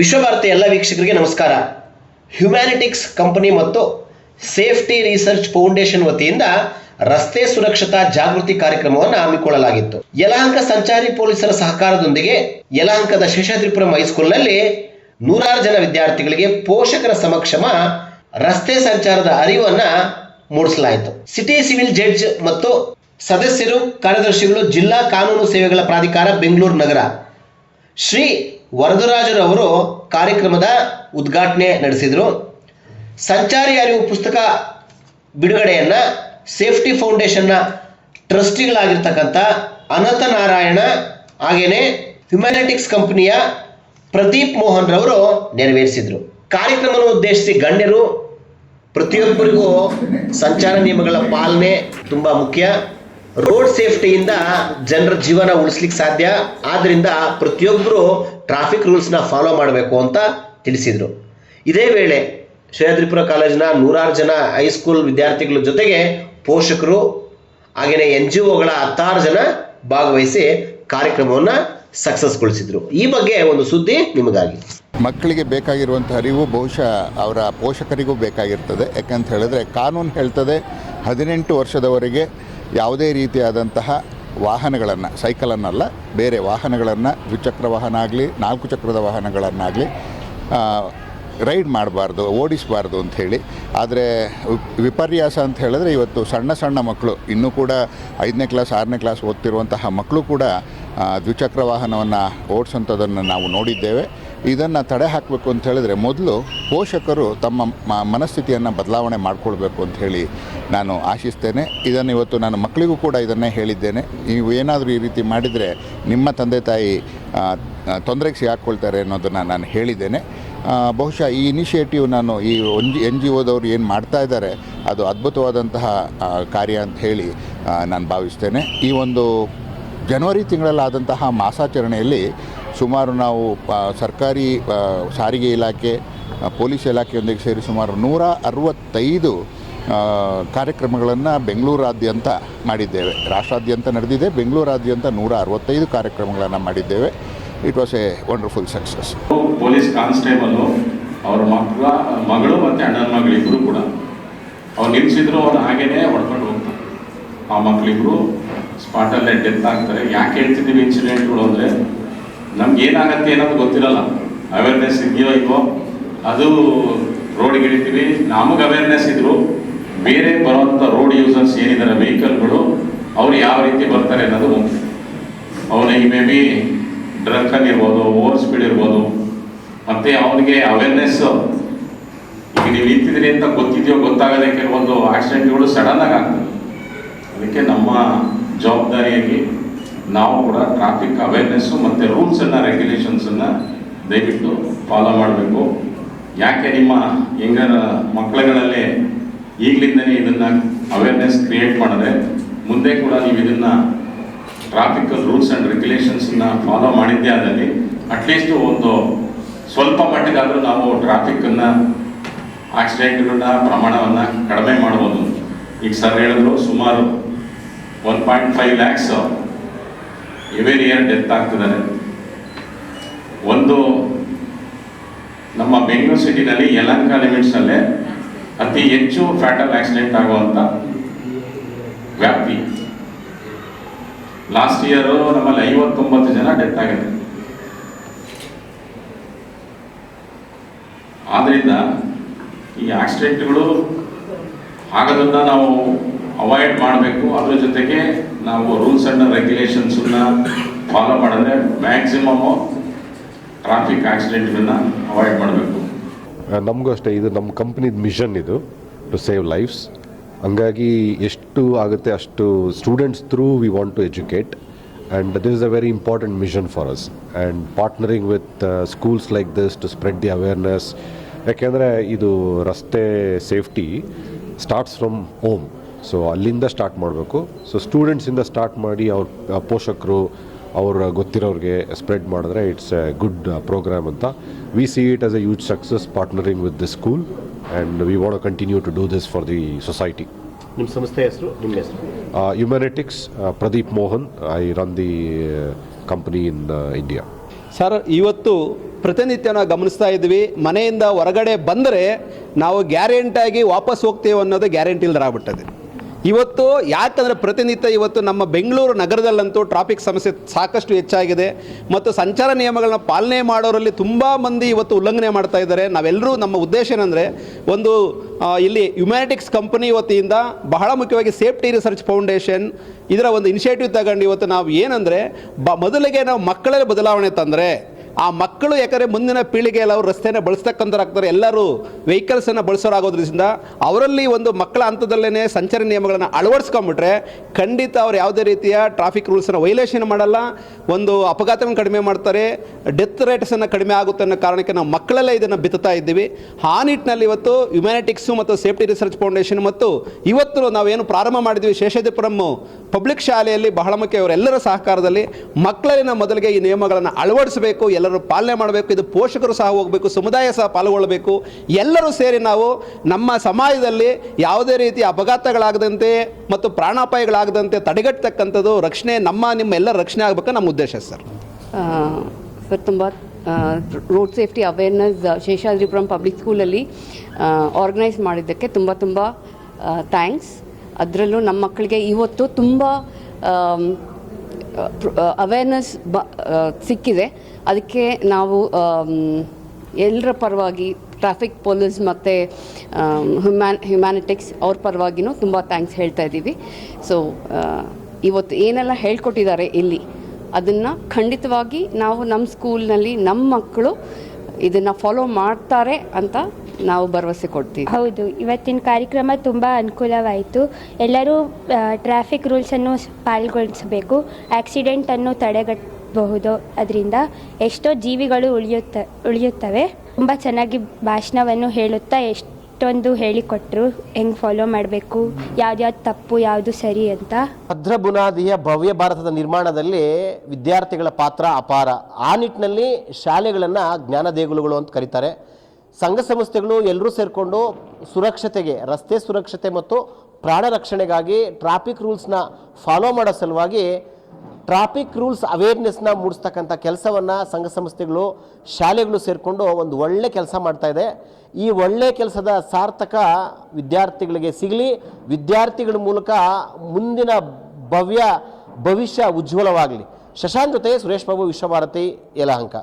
ವಿಶ್ವಭಾರತಿ ಎಲ್ಲ ವೀಕ್ಷಕರಿಗೆ ನಮಸ್ಕಾರ. ಹ್ಯುಮ್ಯಾನಿಟಿಕ್ಸ್ ಕಂಪನಿ ಮತ್ತು ಸೇಫ್ಟಿ ರಿಸರ್ಚ್ ಫೌಂಡೇಶನ್ ವತಿಯಿಂದ ರಸ್ತೆ ಸುರಕ್ಷತಾ ಜಾಗೃತಿ ಕಾರ್ಯಕ್ರಮವನ್ನು ಹಮ್ಮಿಕೊಳ್ಳಲಾಗಿತ್ತು. ಯಲಹಂಕ ಸಂಚಾರಿ ಪೊಲೀಸರ ಸಹಕಾರದೊಂದಿಗೆ ಯಲಹಂಕದ ಶೇಷಾದ್ರಿಪುರಂ ಹೈಸ್ಕೂಲ್ನಲ್ಲಿ 100 ಜನ ವಿದ್ಯಾರ್ಥಿಗಳಿಗೆ ಪೋಷಕರ ಸಮಕ್ಷಮ ರಸ್ತೆ ಸಂಚಾರದ ಅರಿವನ್ನು ಮೂಡಿಸಲಾಯಿತು. ಸಿಟಿ ಸಿವಿಲ್ ಜಡ್ಜ್ ಮತ್ತು ಸದಸ್ಯರು, ಕಾರ್ಯದರ್ಶಿಗಳು, ಜಿಲ್ಲಾ ಕಾನೂನು ಸೇವೆಗಳ ಪ್ರಾಧಿಕಾರ ಬೆಂಗಳೂರು ನಗರ ಶ್ರೀ ವರದರಾಜರವರು ಕಾರ್ಯಕ್ರಮದ ಉದ್ಘಾಟನೆ ನಡೆಸಿದರು. ಸಂಚಾರಿ ಅರಿವು ಪುಸ್ತಕ ಬಿಡುಗಡೆಯನ್ನ ಸೇಫ್ಟಿ ಫೌಂಡೇಶನ್ನ ಟ್ರಸ್ಟಿಗಳಾಗಿರ್ತಕ್ಕಂಥ ಅನಂತ ನಾರಾಯಣ ಹಾಗೇನೆ ಹ್ಯುಮ್ಯಾನಿಟಿಕ್ಸ್ ಕಂಪನಿಯ ಪ್ರದೀಪ್ ಮೋಹನ್ ರವರು ನೆರವೇರಿಸಿದರು. ಕಾರ್ಯಕ್ರಮವನ್ನು ಉದ್ದೇಶಿಸಿ ಗಣ್ಯರು ಪ್ರತಿಯೊಬ್ಬರಿಗೂ ಸಂಚಾರ ನಿಯಮಗಳ ಪಾಲನೆ ತುಂಬಾ ಮುಖ್ಯ, ರೋಡ್ ಸೇಫ್ಟಿಯಿಂದ ಜನರ ಜೀವನ ಉಳಿಸ್ಲಿಕ್ಕೆ ಸಾಧ್ಯ, ಆದ್ರಿಂದ ಪ್ರತಿಯೊಬ್ಬರು ಟ್ರಾಫಿಕ್ ರೂಲ್ಸ್ನ ಫಾಲೋ ಮಾಡಬೇಕು ಅಂತ ತಿಳಿಸಿದರು. ಇದೇ ವೇಳೆ ಶೇಷಾದ್ರಿಪುರ ಕಾಲೇಜಿನ 100 ಜನ ಹೈಸ್ಕೂಲ್ ವಿದ್ಯಾರ್ಥಿಗಳ ಜೊತೆಗೆ ಪೋಷಕರು ಹಾಗೆಯೇ NGOಗಳ 16 ಜನ ಭಾಗವಹಿಸಿ ಕಾರ್ಯಕ್ರಮವನ್ನು ಸಕ್ಸಸ್ಗೊಳಿಸಿದ್ರು. ಈ ಬಗ್ಗೆ ಒಂದು ಸುದ್ದಿ ನಿಮಗಾಗಿ. ಮಕ್ಕಳಿಗೆ ಬೇಕಾಗಿರುವಂಥ ಅರಿವು ಬಹುಶಃ ಅವರ ಪೋಷಕರಿಗೂ ಬೇಕಾಗಿರ್ತದೆ. ಯಾಕಂತ ಹೇಳಿದ್ರೆ ಕಾನೂನು ಹೇಳ್ತದೆ 18 ವರ್ಷದವರೆಗೆ ಯಾವುದೇ ರೀತಿಯಾದಂತಹ ವಾಹನಗಳನ್ನು, ಸೈಕಲನ್ನಲ್ಲ ಬೇರೆ ವಾಹನಗಳನ್ನು, ದ್ವಿಚಕ್ರ ವಾಹನ ಆಗಲಿ 4 ಚಕ್ರದ ವಾಹನಗಳನ್ನಾಗಲಿ ರೈಡ್ ಮಾಡಬಾರ್ದು, ಓಡಿಸಬಾರ್ದು ಅಂಥೇಳಿ. ಆದರೆ ವಿಪರ್ಯಾಸ ಅಂತ ಹೇಳಿದ್ರೆ ಇವತ್ತು ಸಣ್ಣ ಸಣ್ಣ ಮಕ್ಕಳು, ಇನ್ನೂ ಕೂಡ 5ನೇ ಕ್ಲಾಸ್ 6ನೇ ಕ್ಲಾಸ್ ಓದ್ತಿರುವಂತಹ ಮಕ್ಕಳು ಕೂಡ ದ್ವಿಚಕ್ರ ವಾಹನವನ್ನು ಓಡಿಸೋಂಥದ್ದನ್ನು ನಾವು ನೋಡಿದ್ದೇವೆ. ಇದನ್ನು ತಡೆ ಹಾಕಬೇಕು ಅಂತ ಹೇಳಿದ್ರೆ ಮೊದಲು ಪೋಷಕರು ತಮ್ಮ ಮನಸ್ಥಿತಿಯನ್ನು ಬದಲಾವಣೆ ಮಾಡಿಕೊಳ್ಬೇಕು ಅಂತ ಹೇಳಿ ನಾನು ಆಶಿಸ್ತೇನೆ. ಇದನ್ನು ಇವತ್ತು ನಾನು ಮಕ್ಕಳಿಗೂ ಕೂಡ ಇದನ್ನೇ ಹೇಳಿದ್ದೇನೆ. ನೀವು ಏನಾದರೂ ಈ ರೀತಿ ಮಾಡಿದರೆ ನಿಮ್ಮ ತಂದೆ ತಾಯಿ ತೊಂದರೆಗೆ ಸಿಗಾಕ್ಕೊಳ್ತಾರೆ ಅನ್ನೋದನ್ನು ನಾನು ಹೇಳಿದ್ದೇನೆ. ಬಹುಶಃ ಈ ಇನಿಷಿಯೇಟಿವ್ ನಾನು ಈ NGOದವರು ಏನು ಮಾಡ್ತಾ ಇದ್ದಾರೆ ಅದು ಅದ್ಭುತವಾದಂತಹ ಕಾರ್ಯ ಅಂತ ಹೇಳಿ ನಾನು ಭಾವಿಸ್ತೇನೆ. ಈ ಒಂದು ಜನವರಿ ತಿಂಗಳಲ್ಲಾದಂತಹ ಮಾಸಾಚರಣೆಯಲ್ಲಿ ಸುಮಾರು ನಾವು ಸರ್ಕಾರಿ ಸಾರಿಗೆ ಇಲಾಖೆ, ಪೊಲೀಸ್ ಇಲಾಖೆಯೊಂದಿಗೆ ಸೇರಿ ಸುಮಾರು 165 ಕಾರ್ಯಕ್ರಮಗಳನ್ನು ಬೆಂಗಳೂರಾದ್ಯಂತ ಮಾಡಿದ್ದೇವೆ. ರಾಷ್ಟ್ರಾದ್ಯಂತ ನಡೆದಿದೆ, ಬೆಂಗಳೂರಾದ್ಯಂತ 165 ಕಾರ್ಯಕ್ರಮಗಳನ್ನು ಮಾಡಿದ್ದೇವೆ. It was A wonderful success. Police constable ಅವ್ರ ಮಗಳು ಮತ್ತು ಅಣ್ಣನ ಮಗಳಿಬ್ಬರು ಕೂಡ ಅವ್ರು ನಿಲ್ಲಿಸಿದ್ರು, ಅವ್ರು ಹಾಗೇನೆ ಹೊಡ್ಕೊಂಡು ಹೋಗ್ತಾರೆ. ಆ ಮಕ್ಕಳಿಬ್ರು ಸ್ಪಾಟಲ್ಲೇ ಡೆತ್ ಆಗ್ತಾರೆ. ಯಾಕೆ ಹೇಳ್ತಿದ್ದೀವಿ ಇನ್ಸಿಡೆಂಟ್ಗಳು ಅಂದರೆ ನಮ್ಗೆ ಏನಾಗತ್ತೆ ಅನ್ನೋದು ಗೊತ್ತಿರಲ್ಲ, ಅವೇರ್ನೆಸ್ ಇದೆಯೋ ಇಲ್ವೋ. ಅದು ರೋಡ್ಗೆ ಇಳಿತೀವಿ, ನಮಗೆ ಅವೇರ್ನೆಸ್ ಇದ್ರು ಬೇರೆ ಬರೋಂಥ ರೋಡ್ ಯೂಸರ್ಸ್ ಏನಿದ್ದಾರೆ ವೆಹಿಕಲ್ಗಳು ಅವ್ರು ಯಾವ ರೀತಿ ಬರ್ತಾರೆ ಅನ್ನೋದು ಅವನಿಗೆ ಮೇ ಬಿ ಡ್ರಂಕನ್ ಇರ್ಬೋದು, ಓವರ್ ಸ್ಪೀಡ್ ಇರ್ಬೋದು. ಮತ್ತು ಅವನಿಗೆ ಅವೇರ್ನೆಸ್ ಈಗ ನೀವು ನಿಂತಿದ್ದೀರಿ ಅಂತ ಗೊತ್ತಿದೆಯೋ ಗೊತ್ತಾಗದೆ ಕೆಲವೊಂದು ಆಕ್ಸಿಡೆಂಟ್ಗಳು ಸಡನ್ನಾಗಿ ಆಗ್ತದೆ. ಅದಕ್ಕೆ ನಮ್ಮ ಜವಾಬ್ದಾರಿಯಾಗಿ ನಾವು ಕೂಡ ಟ್ರಾಫಿಕ್ ಅವೇರ್ನೆಸ್ಸು ಮತ್ತು ರೂಲ್ಸನ್ನು, ರೆಗ್ಯುಲೇಷನ್ಸನ್ನು ದಯವಿಟ್ಟು ಫಾಲೋ ಮಾಡಬೇಕು. ಯಾಕೆ ನಿಮ್ಮ ಹೆಂಗರ ಮಕ್ಕಳುಗಳಲ್ಲೇ ಈಗಲಿಂದನೇ ಇದನ್ನು ಅವೇರ್ನೆಸ್ ಕ್ರಿಯೇಟ್ ಮಾಡಿದ್ರೆ ಮುಂದೆ ಕೂಡ ನೀವು ಇದನ್ನು ಟ್ರಾಫಿಕಲ್ ರೂಲ್ಸ್ ಆ್ಯಂಡ್ ರೆಗ್ಯುಲೇಷನ್ಸನ್ನು ಫಾಲೋ ಮಾಡಿದ್ದೇ ಆದಲ್ಲಿ ಅಟ್ಲೀಸ್ಟ್ ಒಂದು ಸ್ವಲ್ಪ ಮಟ್ಟಿಗಾದರೂ ನಾವು ಟ್ರಾಫಿಕ್ಕನ್ನು, ಆಕ್ಸಿಡೆಂಟ್ಗಳನ್ನ ಪ್ರಮಾಣವನ್ನು ಕಡಿಮೆ ಮಾಡ್ಬೋದು. ಈಗ ಸರ್ ಹೇಳಿದ್ರು ಸುಮಾರು 1.5 lakhs ಎವ್ರಿ ಇಯರ್ ಡೆತ್ ಆಗ್ತಿದ್ದಾರೆ. ಒಂದು ನಮ್ಮ ಬೆಂಗಳೂರು ಸಿಟಿನಲ್ಲಿ ಯಲಹಂಕ ಲಿಮಿಟ್ಸಲ್ಲೇ ಅತಿ ಹೆಚ್ಚು ಫ್ಯಾಟಲ್ ಆಕ್ಸಿಡೆಂಟ್ ಆಗುವಂಥ ವ್ಯಾಪ್ತಿ. ಲಾಸ್ಟ್ ಇಯರು ನಮ್ಮಲ್ಲಿ 59 ಜನ ಡೆತ್ ಆಗಿದೆ. ಆದ್ದರಿಂದ ಈ ಆಕ್ಸಿಡೆಂಟ್ಗಳು ಆಗೋದನ್ನ ನಾವು ಅವಾಯ್ಡ್ ಮಾಡಬೇಕು. ಅದ್ರ ಜೊತೆಗೆ ನಾವು ರೂಲ್ಸ್ ಆ್ಯಂಡ್ ರೆಗ್ಯುಲೇಷನ್ಸನ್ನ ಫಾಲೋ ಮಾಡಿದ್ರೆ ಮ್ಯಾಕ್ಸಿಮಮ್ಮು ಟ್ರಾಫಿಕ್ ಆಕ್ಸಿಡೆಂಟ್ಗಳನ್ನ ಅವಾಯ್ಡ್ ಮಾಡಬೇಕು. ನಮಗೂ ಅಷ್ಟೇ, ಇದು ನಮ್ಮ ಕಂಪ್ನಿದ ಮಿಷನ್, ಇದು ಟು ಸೇವ್ ಲೈಫ್ಸ್. ಹಂಗಾಗಿ ಎಷ್ಟು ಆಗುತ್ತೆ ಅಷ್ಟು students through we want to educate, and this is a very important mission for us. And partnering with schools like this to spread the awareness. ಯಾಕೆಂದರೆ ಇದು ರಸ್ತೆ safety starts from home. So ಅಲ್ಲಿಂದ start ಮಾಡಬೇಕು. So ಸ್ಟೂಡೆಂಟ್ಸಿಂದ start ಮಾಡಿ ಅವ್ರ ಪೋಷಕರು, ಅವ್ರ ಗೊತ್ತಿರೋರಿಗೆ ಸ್ಪ್ರೆಡ್ ಮಾಡಿದ್ರೆ ಇಟ್ಸ್ ಎ ಗುಡ್ ಪ್ರೋಗ್ರಾಮ್ ಅಂತ. We see it as a huge success partnering with this school, and we want to continue to do this for the society. ನಿಮ್ಮ ಸಂಸ್ಥೆ ಹೆಸರು, ನಿಮ್ಮ ಹೆಸರು? Humanitics, Pradeep Mohan. I run the company in India. Sir, ಇವತ್ತು ಪ್ರತಿನಿತ್ಯ ನಾವು ಗಮನಿಸ್ತಾ ಇದ್ವಿ. ಮನೆಯಿಂದ ಹೊರಗಡೆ ಬಂದರೆ ನಾವು ಗ್ಯಾರಂಟಿಯಾಗಿ ವಾಪಸ್ ಹೋಗ್ತೇವೆ ಅನ್ನೋದು ಗ್ಯಾರಂಟಿ ಇಲ್ಲದಾಗ್ಬಿಟ್ಟದೆ. ಇವತ್ತು ಯಾಕಂದರೆ ಪ್ರತಿನಿತ್ಯ ಇವತ್ತು ನಮ್ಮ ಬೆಂಗಳೂರು ನಗರದಲ್ಲಂತೂ ಟ್ರಾಫಿಕ್ ಸಮಸ್ಯೆ ಸಾಕಷ್ಟು ಹೆಚ್ಚಾಗಿದೆ ಮತ್ತು ಸಂಚಾರ ನಿಯಮಗಳನ್ನ ಪಾಲನೆ ಮಾಡೋರಲ್ಲಿ ತುಂಬ ಮಂದಿ ಇವತ್ತು ಉಲ್ಲಂಘನೆ ಮಾಡ್ತಾ ಇದ್ದಾರೆ. ನಾವೆಲ್ಲರೂ ನಮ್ಮ ಉದ್ದೇಶ ಏನಂದರೆ ಒಂದು ಇಲ್ಲಿ ಹ್ಯುಮ್ಯಾನಿಟಿಕ್ಸ್ ಕಂಪನಿ ವತಿಯಿಂದ ಬಹಳ ಮುಖ್ಯವಾಗಿ ಸೇಫ್ಟಿ ರಿಸರ್ಚ್ ಫೌಂಡೇಶನ್ ಇದರ ಒಂದು ಇನಿಷಿಯೇಟಿವ್ ತಗೊಂಡು ಇವತ್ತು ನಾವು ಏನಂದರೆ ಮೊದಲಿಗೆ ನಾವು ಮಕ್ಕಳಲ್ಲಿ ಬದಲಾವಣೆ ತಂದರೆ ಆ ಮಕ್ಕಳು ಯಾಕಂದರೆ ಮುಂದಿನ ಪೀಳಿಗೆಯಲ್ಲಿ ಅವರು ರಸ್ತೆನ ಬಳಸ್ತಕ್ಕಂಥವ್ರಾಗ್ತಾರೆ, ಎಲ್ಲರೂ ವೆಹಿಕಲ್ಸನ್ನು ಬಳಸೋರಾಗೋದ್ರಿಂದ ಅವರಲ್ಲಿ ಒಂದು ಮಕ್ಕಳ ಹಂತದಲ್ಲೇ ಸಂಚಾರ ನಿಯಮಗಳನ್ನು ಅಳವಡಿಸ್ಕೊಂಡ್ಬಿಟ್ರೆ ಖಂಡಿತ ಅವ್ರು ಯಾವುದೇ ರೀತಿಯ ಟ್ರಾಫಿಕ್ ರೂಲ್ಸನ್ನು ವೈಲೇಷನ್ ಮಾಡಲ್ಲ, ಒಂದು ಅಪಘಾತವನ್ನು ಕಡಿಮೆ ಮಾಡ್ತಾರೆ, ಡೆತ್ ರೇಟ್ಸನ್ನು ಕಡಿಮೆ ಆಗುತ್ತೆ ಅನ್ನೋ ಕಾರಣಕ್ಕೆ ನಾವು ಮಕ್ಕಳೆಲ್ಲ ಇದನ್ನು ಬಿತ್ತುತ್ತಾ ಇದ್ದೀವಿ. ಆ ನಿಟ್ಟಿನಲ್ಲಿ ಇವತ್ತು ಹ್ಯುಮ್ಯಾನಿಟಿಕ್ಸು ಮತ್ತು ಸೇಫ್ಟಿ ರಿಸರ್ಚ್ ಫೌಂಡೇಶನ್ ಮತ್ತು ಇವತ್ತು ನಾವೇನು ಪ್ರಾರಂಭ ಮಾಡಿದ್ವಿ ಶೇಷಾದ್ರಿಪುರಂ ಪಬ್ಲಿಕ್ ಶಾಲೆಯಲ್ಲಿ ಬಹಳ ಮುಖ್ಯ ಇವರೆಲ್ಲರ ಸಹಕಾರದಲ್ಲಿ ಮಕ್ಕಳಲ್ಲಿ ನಾವು ಮೊದಲಿಗೆ ಈ ನಿಯಮಗಳನ್ನು ಅಳವಡಿಸಬೇಕು, ಎಲ್ಲರೂ ಪಾಲನೆ ಮಾಡಬೇಕು. ಇದು ಪೋಷಕರು ಸಹ ಹೋಗಬೇಕು, ಸಮುದಾಯ ಸಹ ಪಾಲ್ಗೊಳ್ಳಬೇಕು. ಎಲ್ಲರೂ ಸೇರಿ ನಾವು ನಮ್ಮ ಸಮಾಜದಲ್ಲಿ ಯಾವುದೇ ರೀತಿಯ ಅಪಘಾತಗಳಾಗದಂತೆ ಮತ್ತು ಪ್ರಾಣಾಪಾಯಗಳಾಗದಂತೆ ತಡೆಗಟ್ಟತಕ್ಕಂಥದ್ದು ರಕ್ಷಣೆ ನಿಮ್ಮ ಎಲ್ಲರ ರಕ್ಷಣೆ ಆಗಬೇಕು ನಮ್ಮ ಉದ್ದೇಶ ಸರ್. ತುಂಬ road safety awareness Seshadripuram public ಸ್ಕೂಲಲ್ಲಿ ಆರ್ಗನೈಸ್ ಮಾಡಿದ್ದಕ್ಕೆ ತುಂಬ ಥ್ಯಾಂಕ್ಸ್. ಅದರಲ್ಲೂ ನಮ್ಮ ಮಕ್ಕಳಿಗೆ ಇವತ್ತು ತುಂಬ ಅವೇರ್ನೆಸ್ ಸಿಕ್ಕಿದೆ. ಅದಕ್ಕೆ ನಾವು ಎಲ್ಲರ ಪರವಾಗಿ ಟ್ರಾಫಿಕ್ ಪೊಲೀಸ್ ಮತ್ತು ಹ್ಯುಮ್ಯಾನಿಟಿಕ್ಸ್ ಅವ್ರ ಪರವಾಗಿನೂ ತುಂಬ ಥ್ಯಾಂಕ್ಸ್ ಹೇಳ್ತಾ ಇದ್ದೀವಿ. ಸೊ ಇವತ್ತು ಏನೆಲ್ಲ ಹೇಳ್ಕೊಟ್ಟಿದ್ದಾರೆ ಇಲ್ಲಿ ಅದನ್ನು ಖಂಡಿತವಾಗಿ ನಾವು ನಮ್ಮ ಸ್ಕೂಲ್ನಲ್ಲಿ ನಮ್ಮ ಮಕ್ಕಳು ಇದನ್ನು ಫಾಲೋ ಮಾಡ್ತಾರೆ ಅಂತ ನಾವು ಭರವಸೆ ಕೊಡ್ತೀವಿ. ಹೌದು, ಇವತ್ತಿನ ಕಾರ್ಯಕ್ರಮ ತುಂಬ ಅನುಕೂಲವಾಯಿತು. ಎಲ್ಲರೂ ಟ್ರಾಫಿಕ್ ರೂಲ್ಸನ್ನು ಪಾಲ್ಗೊಳಿಸಬೇಕು, ಆಕ್ಸಿಡೆಂಟನ್ನು ತಡೆಗಟ್ಟಬಹುದು. ಅದರಿಂದ ಎಷ್ಟೋ ಜೀವಿಗಳು ಉಳಿಯುತ್ತವೆ. ತುಂಬ ಚೆನ್ನಾಗಿ ಭಾಷಣವನ್ನು ಹೇಳುತ್ತಾ ಎಷ್ಟೊಂದು ಹೇಳಿಕೊಟ್ರು, ಹೆಂಗೆ ಫಾಲೋ ಮಾಡಬೇಕು, ಯಾವ್ದು ತಪ್ಪು ಯಾವುದು ಸರಿ ಅಂತ. ಭದ್ರ ಬುನಾದಿಯ ಭವ್ಯ ಭಾರತದ ನಿರ್ಮಾಣದಲ್ಲಿ ವಿದ್ಯಾರ್ಥಿಗಳ ಪಾತ್ರ ಅಪಾರ. ಆ ನಿಟ್ಟಿನಲ್ಲಿ ಶಾಲೆಗಳನ್ನು ಜ್ಞಾನ ದೇಗುಲಗಳು ಅಂತ ಕರೀತಾರೆ. ಸಂಘ ಸಂಸ್ಥೆಗಳು ಎಲ್ಲರೂ ಸೇರಿಕೊಂಡು ಸುರಕ್ಷತೆಗೆ, ರಸ್ತೆ ಸುರಕ್ಷತೆ ಮತ್ತು ಪ್ರಾಣ ರಕ್ಷಣೆಗಾಗಿ ಟ್ರಾಫಿಕ್ ರೂಲ್ಸ್ನ ಫಾಲೋ ಮಾಡೋ ಸಲುವಾಗಿ ಟ್ರಾಫಿಕ್ ರೂಲ್ಸ್ ಅವೇರ್ನೆಸ್ನ ಮೂಡಿಸ್ತಕ್ಕಂಥ ಕೆಲಸವನ್ನು ಸಂಘ ಸಂಸ್ಥೆಗಳು ಶಾಲೆಗಳು ಸೇರಿಕೊಂಡು ಒಂದು ಒಳ್ಳೆ ಕೆಲಸ ಮಾಡ್ತಾ ಇದೆ. ಈ ಒಳ್ಳೆ ಕೆಲಸದ ಸಾರ್ಥಕ ವಿದ್ಯಾರ್ಥಿಗಳಿಗೆ ಸಿಗಲಿ, ವಿದ್ಯಾರ್ಥಿಗಳ ಮೂಲಕ ಮುಂದಿನ ಭವಿಷ್ಯ ಉಜ್ವಲವಾಗಲಿ. ಶಶಾಂಕ್ ಜೊತೆ ಸುರೇಶ್ ಬಾಬು, ವಿಶ್ವಭಾರತಿ, ಯಲಹಂಕ.